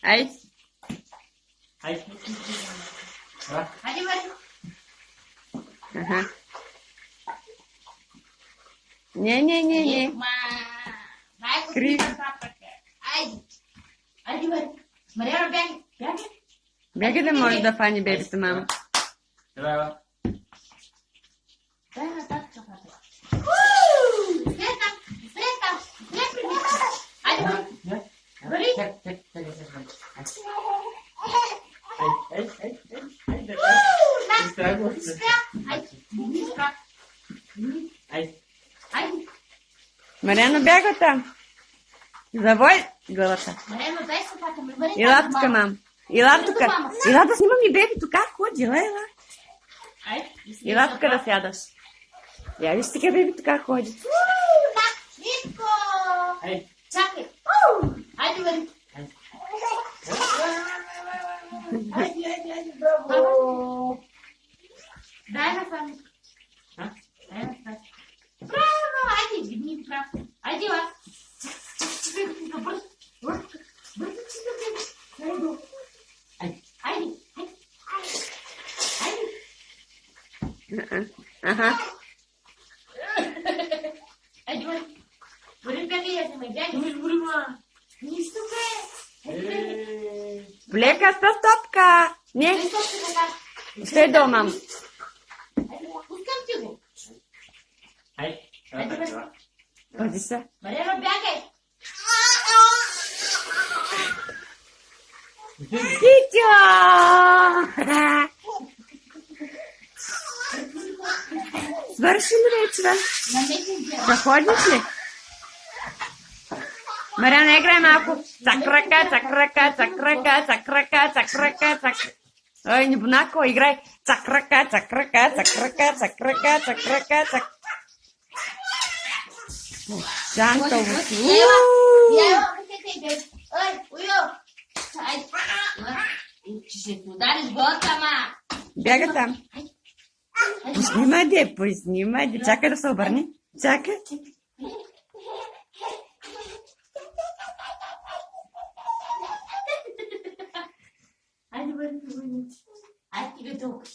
Ай. Ай. Хайде, бъди. Ага. Не. Майко, Крив. Айде. Айде, бъди. Мариана, бягай. Бягай. Бягай да може да фани бебето, мама. Трябва. Дай нататък чапата. След при ми. Айде, бъди. Бъди. Айде. Мариана, бяга там. Завой главата. Мариана, дай сапата ми. Бъди. Ела тук, мам. Ела тук. Ела да снимам и бебето. Как ходи? Ела. Айде. Ела тук да сядаш. Я виж сега бебето как ходи. Нитко! Ай. Чакай. Айде, бъди. Браво! Дай на фами. А? Дай на фами. Браво! Айде, дигни право. Айде, ла. Айде. Ага. Айде, бъди. Бъди, бягай, я се ме бягай. Нищо, бе. Влеката топка. Не. Стой долу, мам. Пускам ти го. Ай. Пази се. Мариана, бягай. Титя! Свърши ли вече, бе? На месец Да ходиш ли? Мариана, играй малко. Цакрака. Ой, не бонако, играй. Цакрака. Жантово. Ще се удариш главата, ама. Бяга там. Поснимай де. Чакай да се обърне. Чакай. Айде, бъди, айде, ти бе толкова.